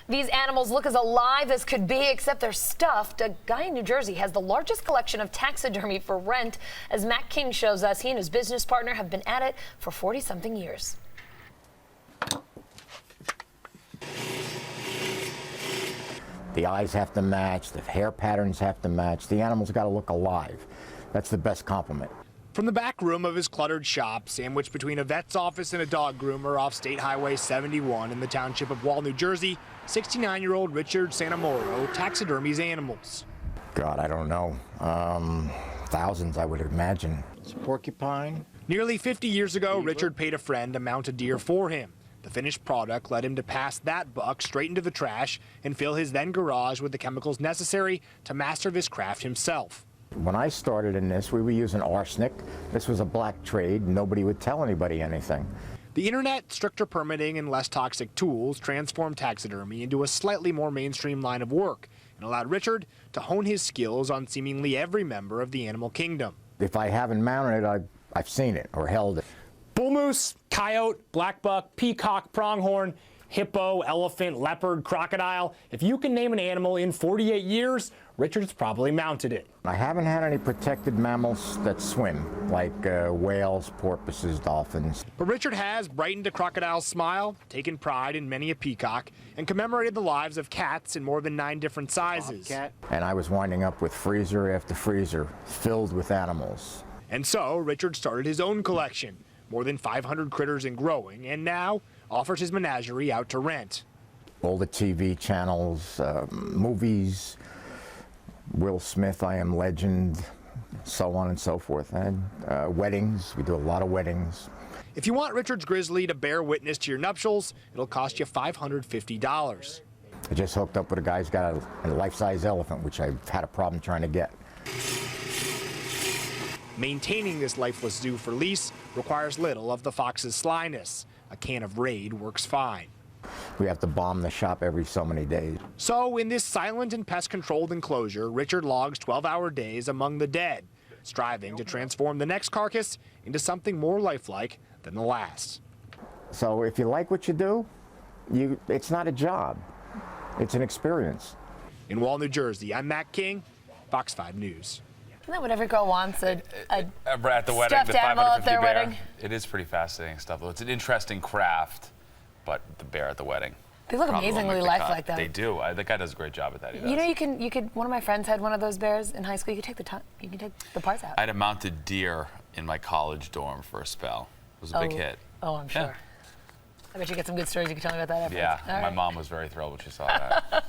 These animals look as alive as could be, except they're stuffed. A guy in New Jersey has the largest collection of taxidermy for rent. As Matt King shows us, he and his business partner have been at it for 40-something years. The eyes have to match, the hair patterns have to match, the animal's got to look alive. That's the best compliment. From the back room of his cluttered shop, sandwiched between a vet's office and a dog groomer off State Highway 71 in the township of Wall, New Jersey, 69-year-old Richard Santomauro taxidermies animals. God, I don't know. Thousands, I would imagine. It's a porcupine. Nearly 50 years ago, Richard paid a friend to mount a deer for him. The finished product led him to pass that buck straight into the trash and fill his then garage with the chemicals necessary to master this craft himself. When I started in this, we were using arsenic. This was a black trade. Nobody would tell anybody anything. The internet, stricter permitting, and less toxic tools transformed taxidermy into a slightly more mainstream line of work and allowed Richard to hone his skills on seemingly every member of the animal kingdom. If I haven't mounted it, I've seen it or held it. Bull moose, coyote, black buck, peacock, pronghorn, hippo, elephant, leopard, crocodile. If you can name an animal in 48 years, Richard's probably mounted it. I haven't had any protected mammals that swim, like whales, porpoises, dolphins. But Richard has brightened a crocodile's smile, taken pride in many a peacock, and commemorated the lives of cats in more than 9 different sizes. And I was winding up with freezer after freezer filled with animals. And so Richard started his own collection, more than 500 critters and growing, and now offers his menagerie out to rent. All the TV channels, movies, Will Smith, I Am Legend, so on and so forth. And weddings, we do a lot of weddings. If you want Richard's grizzly to bear witness to your nuptials, it'll cost you $550. I just hooked up with a guy who's got a life-size elephant, which I've had a problem trying to get. Maintaining this lifeless zoo for lease requires little of the fox's slyness. A can of Raid works fine. We have to bomb the shop every so many days. So in this silent and pest-controlled enclosure, Richard logs 12-hour days among the dead, striving to transform the next carcass into something more lifelike than the last. So if you like what you do, it's not a job. It's an experience. In Wall, New Jersey, I'm Matt King, Fox 5 News. Isn't that what every girl wants? A at the wedding, stuffed the animal at 550 their bear. wedding? It is pretty fascinating stuff. It's an interesting craft, but the bear at the wedding. They look probably won't amazingly make the cut. lifelike, though. They do. That guy does a great job at that. He does. You know, you could. One of my friends had one of those bears in high school. You could take the parts out. I had a mounted deer in my college dorm for a spell. It was a big hit. Oh, I'm sure. Yeah. I bet you get some good stories you can tell me about that afterwards. Yeah, my mom was very thrilled when she saw that.